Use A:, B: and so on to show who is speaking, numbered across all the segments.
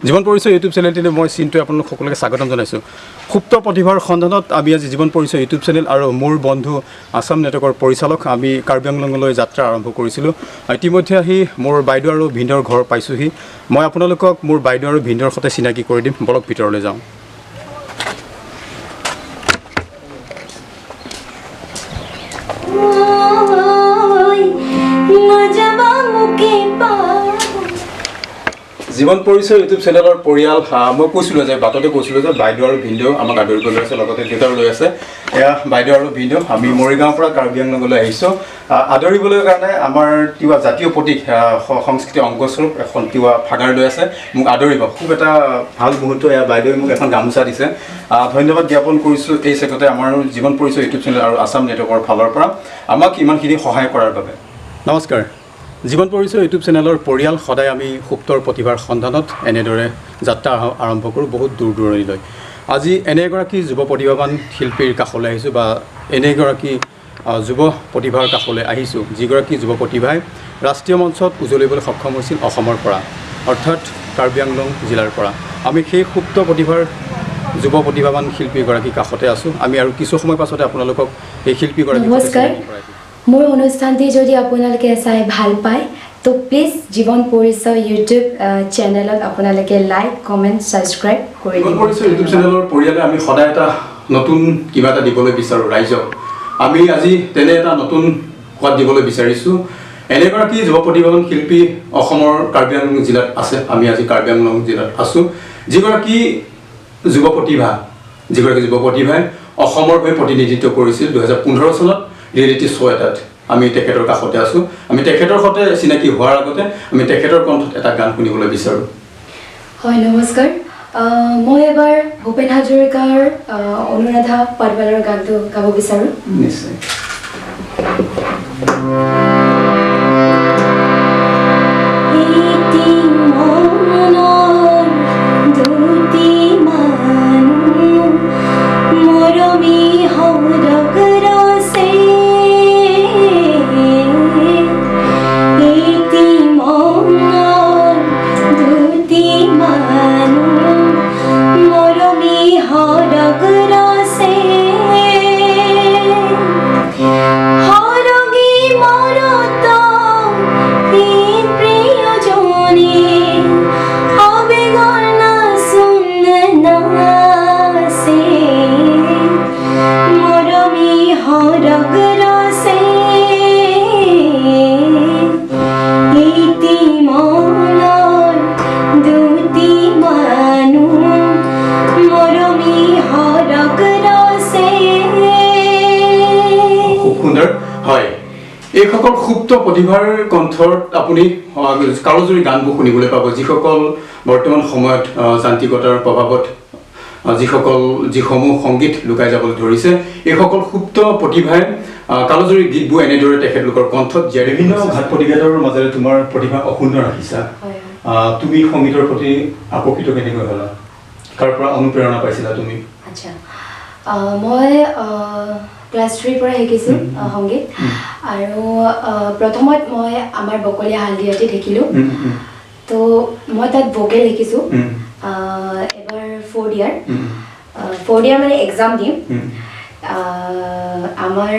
A: জীৱন পৰিচয় ইউটিউব চেনেলটিলৈ মই চিন্টুৱে আপোনালোক সকলোকে স্বাগতম জনাইছোঁ। সুপ্ত প্ৰতিভাৰ সন্ধানত আমি আজি জীৱন পৰিচয় ইউটিউব চেনেল আৰু মোৰ বন্ধু আছাম নেটৱৰ্কৰ পৰিচালক আমি কাৰ্বি আংলঙলৈ যাত্ৰা আৰম্ভ কৰিছিলোঁ। ইতিমধ্যে আহি মোৰ বাইদেউ আৰু ভিনদেউৰ ঘৰ পাইছোঁহি। মই আপোনালোকক মোৰ বাইদেউ আৰু ভিনদেউৰ সৈতে চিনাকি কৰি দিম, বলক ভিতৰলৈ যাওঁ। জীৱন পৰিচয় ইউটিউব চেনেলৰ পৰিয়াল মই কৈছিলোঁ যে বাটতে কৈছিলোঁ যে বাইদেউ আৰু ভিনদেউ আমাক আদৰিবলৈ আছে, লগতে দেউতাও লৈ আছে। এয়া বাইদেউ আৰু ভিনদেউ, আমি মৰিগাঁৱৰ পৰা কাৰ্বি আংলঙলৈ আহিছোঁ আদৰিবলৈ কাৰণে। আমাৰ তিৱা জাতীয় প্ৰতীক সংস্কৃতি অংগস্বৰূপ এখন তিৱা ফাগাৰ লৈ আছে, মোক আদৰিব। খুব এটা ভাল মুহূৰ্ত। এয়া বাইদেৱে মোক এখন গামোচা দিছে, ধন্যবাদ জ্ঞাপন কৰিছোঁ এই চেগতে আমাৰ জীৱন পৰিচয় ইউটিউব চেনেল আৰু আছাম নেটৱৰ্কৰ ফালৰ পৰা আমাক ইমানখিনি সহায় কৰাৰ বাবে। নমস্কাৰ। জীৱন পৰিচয় ইউটিউব চেনেলৰ পৰিয়াল সদায় আমি সুপ্তৰ প্ৰতিভাৰ সন্ধানত এনেদৰে যাত্ৰা আৰম্ভ কৰোঁ বহুত দূৰ দূৰণিলৈ। আজি এনে এগৰাকী যুৱ প্ৰতিভাৱান শিল্পীৰ কাষলৈ আহিছোঁ, বা এনে এগৰাকী যুৱ প্ৰতিভাৰ কাষলৈ আহিছোঁ যিগৰাকী যুৱ প্ৰতিভাই ৰাষ্ট্ৰীয় মঞ্চত উজ্বলিবলৈ সক্ষম হৈছিল অসমৰ পৰা, অৰ্থাৎ কাৰ্বি আংলং জিলাৰ পৰা। আমি সেই সুপ্ত প্ৰতিভাৰ যুৱ প্ৰতিভাৱান শিল্পীগৰাকীৰ কাষতে আছোঁ। আমি আৰু কিছু সময় পাছতে আপোনালোকক এই শিল্পীগৰাকী
B: নমস্কাৰ। মোৰ অনুষ্ঠানটি যদি আপোনালোকে চাই ভাল পায় তো প্লিজ জীৱন পৰিচয় ইউটিউব চেনেলত আপোনালোকে লাইক, কমেণ্ট, ছাবস্ক্ৰাইব কৰি দিব।
A: জীৱন পৰিচয় ইউটিউব চেনেলৰ পৰিয়ালে আমি সদায় এটা নতুন কিবা এটা দিবলৈ বিচাৰোঁ ৰাইজক। আমি আজি তেনে এটা নতুন সোৱাদ দিবলৈ বিচাৰিছোঁ। এনেগৰাকী যুৱ প্ৰতিভাৱান শিল্পী অসমৰ কাৰ্বি আংলং জিলাত আছে। আমি আজি কাৰ্বি আংলং জিলাত আছোঁ। যিগৰাকী যুৱ প্ৰতিভাই অসমৰ হৈ প্ৰতিনিধিত্ব কৰিছিল 2015 চনত ৰিয়েলিটি শ্ব' এটাত। আমি তেখেতৰ কাষতে আছোঁ। আমি তেখেতৰ সৈতে চিনাকি হোৱাৰ আগতে আমি তেখেতৰ কণ্ঠত এটা গান শুনিবলৈ বিচাৰোঁ।
B: হয়, নমস্কাৰ। মই এবাৰ ভূপেন হাজৰিকাৰ অনুৰাধা পাটৱালৰ গানটো গাব বিচাৰোঁ।
A: নিশ্চয়। এইসকল সুপ্ত প্ৰতিভাৰ কণ্ঠত আপুনি কালজয়ী গানবোৰ শুনিবলৈ পাব, যিসকল বৰ্তমান সময়ত যান্ত্ৰিকতাৰ প্ৰভাৱত যিসমূহ সংগীত লুকাই যাবলৈ ধৰিছে। এইসকল সুপ্ত প্ৰতিভাই কালজয়ী গীতবোৰ এনেদৰে তেখেতলোকৰ কণ্ঠত জীয়াই বিভিন্ন ঘাত প্ৰতিঘাতৰ মাজেৰে তোমাৰ প্ৰতিভা অক্ষুণ্ণ ৰাখিছা। তুমি সংগীতৰ প্ৰতি আকৰ্ষিত কেনেকৈ হ'লা? কাৰ পৰা অনুপ্ৰেৰণা পাইছিলা তুমি?
B: আচ্ছা, মই ক্লাছ 3 পৰা শিকিছোঁ সংগীত। আৰু প্ৰথমত মই আমাৰ বকলীয়া হালদিয়াটিত শিকিলোঁ। তো মই তাত ভোকেল শিকিছোঁ। এবাৰ 4th ইয়াৰ মানে এক্সাম দিম। আমাৰ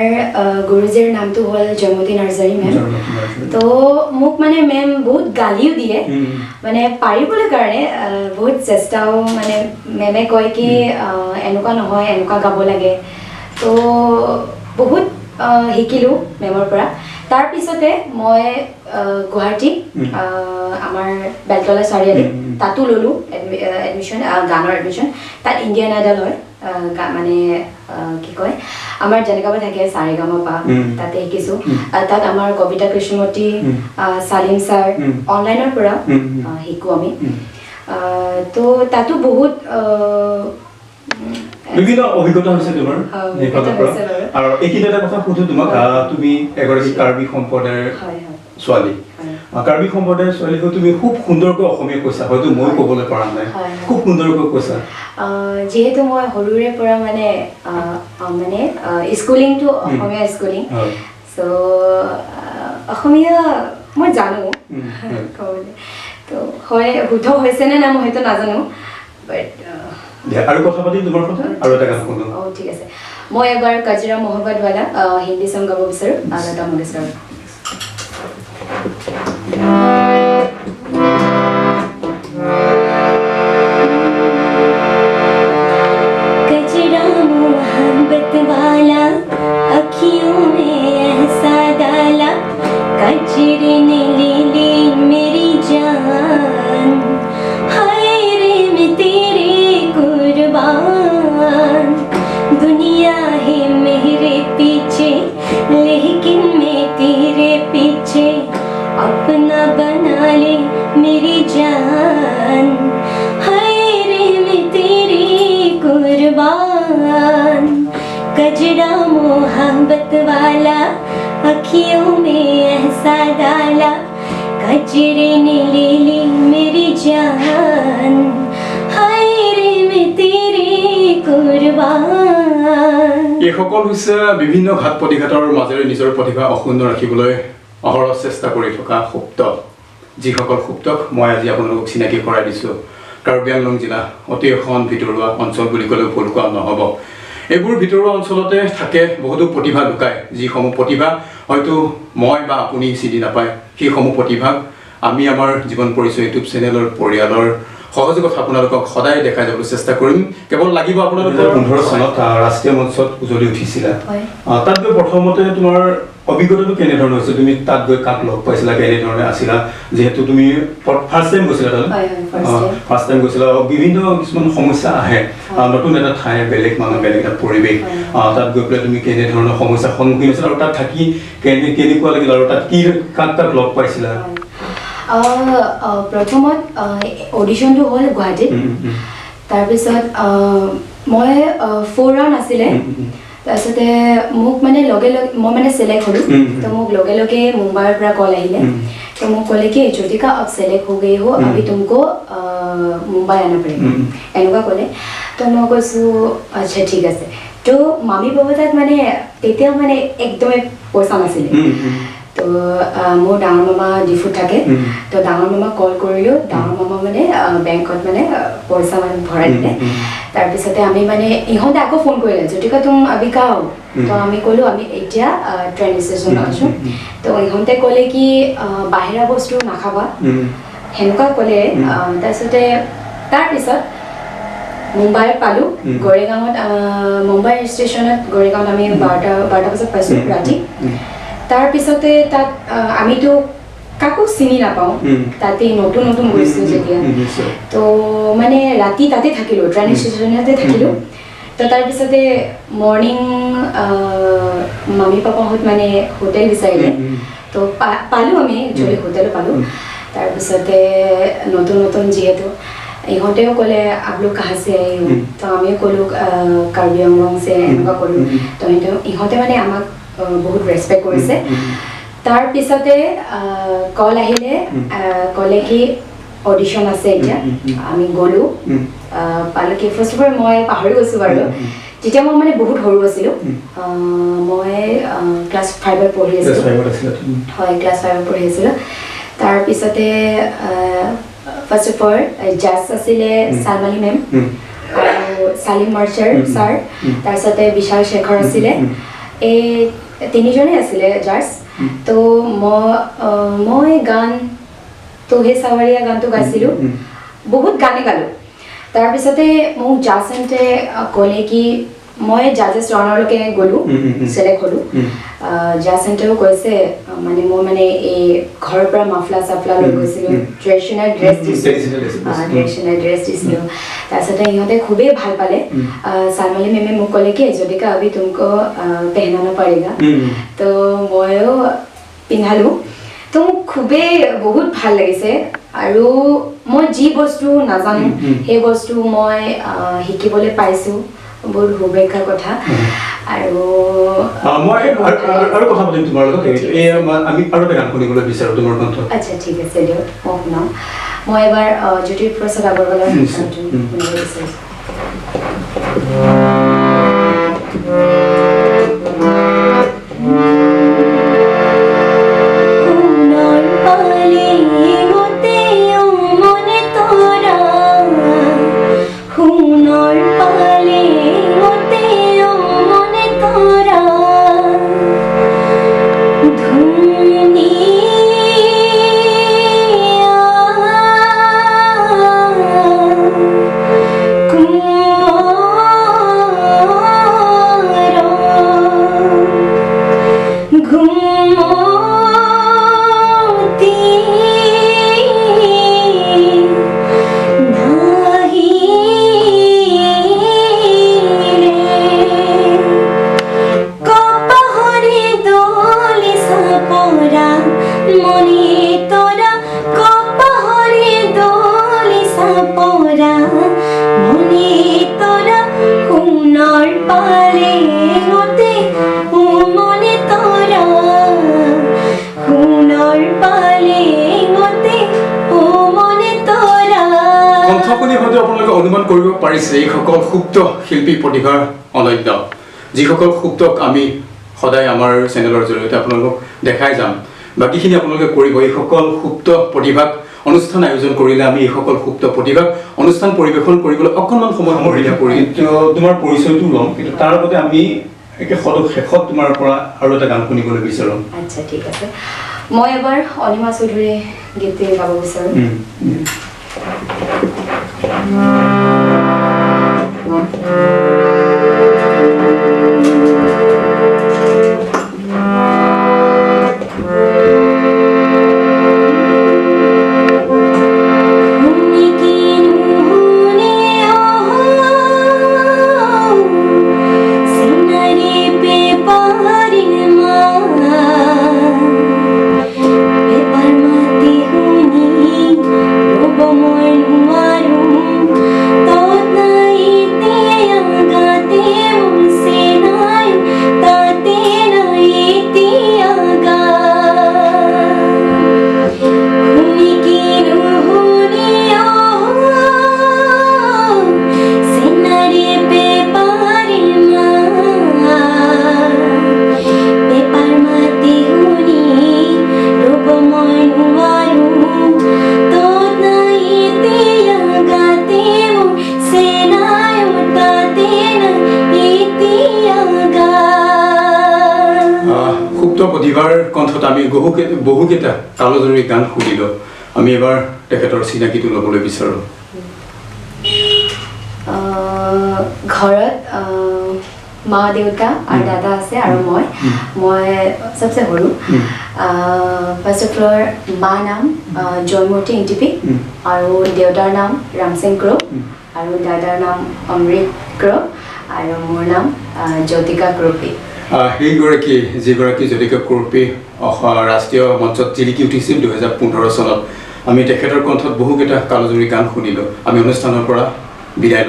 B: গুৰুজীৰ নামটো হ'ল জয়মতী নাৰ্জাৰী মেম। তো মোক মানে মেম বহুত গালিও দিয়ে, মানে পাৰিবলৈ কাৰণে বহুত চেষ্টাও, মানে মেমে কয় কি এনেকুৱা নহয়, এনেকুৱা গাব লাগে। তো বহুত শিকিলোঁ মেমৰ পৰা। তাৰপিছতে মই গুৱাহাটী আমাৰ বেলতলা চাৰিআলিত তাতো ল'লোঁ এডমিশ্যন, গানৰ এডমিশ্যন। তাত ইণ্ডিয়ান আইডল হয়, মানে কি কয় আমাৰ যেনেকুৱা থাকে সাৰেগামাপা, তাতে শিকিছোঁ। তাত আমাৰ কবিতা কৃষ্ণমূৰ্তি, চালিম ছাৰ অনলাইনৰ পৰা শিকোঁ আমি। তো তাতো বহুত
A: বিভিন্ন অভিজ্ঞতা হৈছে তোমাৰ এইফালৰ পৰা। আৰু এইখিনি এটা কথা সুধো তোমাক, তুমি এগৰাকী কাৰ্বি সম্প্ৰদায়ৰ ছোৱালী। কাৰ্বি সম্প্ৰদায়ৰ ছোৱালী হৈ তুমি খুব সুন্দৰকৈ অসমীয়া কৈছা, হয়তো মই ক'বলৈ পৰা নাই, খুব সুন্দৰকৈ কৈছা।
B: যেহেতু মই সৰুৰে পৰা মানে স্কুলিংটো অসমীয়া স্কুলিং, চ' অসমীয়া মই জানো ক'বলৈ। তো হয় শুদ্ধ হৈছে নে নাই মই হয়তো নাজানো বাট
A: আৰু কথা পাতি তোমাৰ কথা আৰু এটা গান শুনো
B: ঠিক আছে মই এবাৰ কাজৰা মোহব্বতৱালা হিন্দী সং গাব বিচাৰোঁ লতা মংগেশকাৰ
C: अखियों में ऐसा डाला कजरे ने ले ली मेरी जान हाय रे मैं तेरे कुर्बान दुनिया है मेरे पीछे लेकिन मैं तेरे पीछे अपना बना ले मेरी जान हाय रे मैं तेरी कुर्बान कजरा मोहब्बत वाला अखियों में ऐसा डाला कजरे ने ले ली मेरी जान हाय रे मैं तेरी कुर्बान
A: এই সকল হৈছে বিভিন্ন ঘাট প্ৰতিঘাতৰ মাজেৰে নিজৰ প্ৰতিভা অক্ষুণ্ণ ৰাখিবলৈ অহৰহ চেষ্টা কৰি থকা সুপ্ত যিসকল সুপ্তক মই আজি আপোনালোকক চিনাকি কৰাই দিছোঁ কাৰ্বি আংলং জিলা অতি এখন ভিতৰুৱা অঞ্চল বুলি ক'লেও ভুল কোৱা নহ'ব এইবোৰ ভিতৰুৱা অঞ্চলতে থাকে বহুতো প্ৰতিভা লুকায় যিসমূহ প্ৰতিভা হয়তো মই বা আপুনি চিনি নাপায় সেইসমূহ প্ৰতিভাক আমি আমাৰ জীৱন পৰিচয় ইউটিউব চেনেলৰ পৰিয়ালৰ সহজ কথা আপোনালোকক সদায় দেখাই যাবলৈ চেষ্টা কৰিম কেৱল লাগিব আপোনালোকৰ 15 চনত ৰাষ্ট্ৰীয় মঞ্চত উজলি উঠিছিলা তাত গৈ প্ৰথমতে তোমাৰ অভিজ্ঞতাটো কেনে ধৰণৰ হৈছে তুমি তাত গৈ কাক লগ পাইছিলা কেনে ধৰণে আছিলা যেহেতু তুমি ফাৰ্ষ্ট টাইম গৈছিলা তাত ফাৰ্ষ্ট টাইম গৈছিলা বিভিন্ন কিছুমান সমস্যা আহে নতুন এটা ঠাই বেলেগ মানুহ বেলেগ এটা পৰিৱেশ তাত গৈ পেলাই তুমি কেনে ধৰণৰ সমস্যাৰ সন্মুখীন হৈছিলা আৰু তাত থাকি কেনেকুৱা লাগিল আৰু তাত কি কাক লগ পাইছিলা
B: প্ৰথমত অডিশ্যনটো হ'ল গুৱাহাটীত তাৰপিছত মই 4 ৰাউণ্ড আছিলে তাৰপিছতে মোক মানে লগে লগে মই মানে চিলেক্ট হ'লোঁ তো মোক লগে লগে মুম্বাইৰ পৰা কল আহিলে तो मैं बोले कि ज्योतिका अब सेलेक्ट हो गई हो अभी तुमको मुंबई आना पड़ेगा एनुका बोले तो मैं कैसो अच्छा ठीक है तो मामी बाबा तक मैंने तेतिया मैंने एकदम पैसा नाছিলে तो मोर डाঙৰ मामा ডিফুত থাকে তো ডাঙৰ মামা কল কৰিলো ডাঙৰ মামা মানে বেংকত মানে পইচা মানে ভৰাই দিলে তাৰ পিছতে আমি মানে ইহঁতে আকৌ ফোন কৰিলে জ্যোতিকা তুমি আবি কাও তো আমি কলো আমি এতিয়া ট্ৰেইন ষ্টেচনত আছো তো ইহঁতে ক'লে কি বাহিৰা বস্তু নাখাবা হেনকা ক'লে তাৰপিছতে তাৰপিছত মুম্বাই পালো গৰেগাঁৱত মুম্বাই ষ্টেচনত গৰেগাঁৱত আমি 12টা বজাত পাইছো ৰাতি তাৰ পিছতে তাত আমিতো কাকো চিনি নাপাওঁ তাতে নতুন নতুন গৈছো যেতিয়া তো মানে ৰাতি তাতে থাকিলো ট্ৰেইন ষ্টেচনতে থাকিলো তো তাৰ পিছতে মৰ্নিং মামি পাপাহঁত মানে হোটেল বিচাৰিলে তো পালো আমি একচুৱেলি হোটেল পালো তাৰ পিছতে নতুন নতুন যিহেতু ইহঁতেও ক'লে आप लोग कहाँ से आए हो तो আমিও ক'লো কাৰ্বি আংলং से এনেকুৱা ক'লো তো ইহঁতে মানে আমাক বহুত ৰেসপেক্ট কৰিছে তাৰ পিছতে কল আহিলে ক'লে কি অডিশ্যন আছে এতিয়া আমি গ'লো পালো কি ফাৰ্ষ্ট অফ অল মই পাহৰি গৈছো বাৰু যেতিয়া মই মানে বহুত সৰু আছিলোঁ মই ক্লাছ 5 পঢ়ি আছিলোঁ হয় ক্লাছ 5 পঢ়ি আছিলোঁ তাৰ পিছতে ফাৰ্ষ্ট অফ অল জাজ আছিলে সালমালি মেম আৰু সালিম মাৰ্চাৰ ছাৰ তাৰপিছতে বিশাল শেখৰ আছিলে এই তিনিজনে আছিলে জাজ তো মই গান তোহে সাৱৰিয়া গানটো গাইছিলোঁ বহুত গানে গালোঁ তাৰপিছতে মোক জাজেণ্টে ক'লে কি মই জাজেছ ৰাউণ্ডলৈকে গ'লোঁ চিলেক্ট হ'লোঁ জাজেণ্টেও কৈছে মানে মই মানে এই ঘৰৰ পৰা মাফলা চাফলা লৈ গৈছিলোঁ ট্ৰেডিশ্যনেল ড্ৰেছ দিছিলোঁ তাৰপিছতে ইহঁতে খুবেই ভাল পালে সালমালি মেমে মোক ক'লে কি জ্যোতিকা अभी तुमको पहनाना पड़ेगा তো ময়ো পিন্ধালোঁ তো মোক খুবেই বহুত ভাল লাগিছে আৰু মই যি বস্তু নাজানো সেই বস্তু মই শিকিবলৈ পাইছোঁ বহুত সৌভাগ্যৰ কথা আৰু
A: মই আৰু কথা পাতিম তোমাৰ লগত এই আমি আৰু এটা গান শুনিবলৈ বিচাৰোঁ তোমাৰ কণ্ঠ
B: আচ্ছা ঠিক আছে দিয়ক মই শুনাম মই এবাৰ জ্যোতিপ্ৰসাদ আগৰৱালাৰ গানটো শুনিব বিচাৰিছোঁ
C: পালে মতে পালে মতে মনে তৰা সোণৰ পালে মতে মনে তৰা
A: কণ্ঠ শুনি হয়তো আপোনালোকে অনুমান কৰিব পাৰিছে এইসকল সুপ্ত শিল্পী প্ৰতিভাৰ অনন্য যিসকল সুপ্তক আমি সদায় আমাৰ চেনেলৰ জৰিয়তে আপোনালোকক দেখাই যাম বাকীখিনি আপোনালোকে কৰিব এইসকল সুপ্ত প্ৰতিভাক অনুষ্ঠান আয়োজন কৰিলে আমি এইসকল সুপ্ত প্ৰতিভাক অনুষ্ঠান পৰিৱেশন কৰিবলৈ অকণমান সময় মৰিয়া কৰি তোমাৰ পৰিচয়টো ল'ম কিন্তু তাৰ আগতে আমি একে শেষত তোমাৰ পৰা আৰু এটা গান শুনিবলৈ বিচাৰোঁ
B: আচ্ছা ঠিক আছে মই এবাৰ অনিমা চৌধুৰী গীতটি গাব বিচাৰোঁ
A: প্ৰতিভাৰ কণ্ঠত আমি বহুকেইটা কালজয়ী গান শুনিলোঁ আমি এবাৰ তেখেতৰ চিনাকিটো ল'বলৈ বিচাৰোঁ
B: ঘৰত মা দেউতা আৰু দাদা আছে আৰু মই সবচে সৰু ফাৰ্ষ্ট অফ অল মা নাম জয়মতী ইণ্টিপি আৰু দেউতাৰ নাম ৰামসিং ক্ৰ আৰু দাদাৰ নাম অমৃত ক্ৰ আৰু মোৰ নাম জ্যোতিকা ক্ৰপি
A: সেইগৰাকী যিগৰাকী জ্যোতিকা ক্ৰপি ৰাষ্ট্ৰীয় মঞ্চত জিলিকি উঠিছিল 2015 চনত আমি তেখেতৰ কণ্ঠত বহুকেইটা কালজয়ী গান শুনিলোঁ আমি অনুষ্ঠানৰ পৰা বিদায়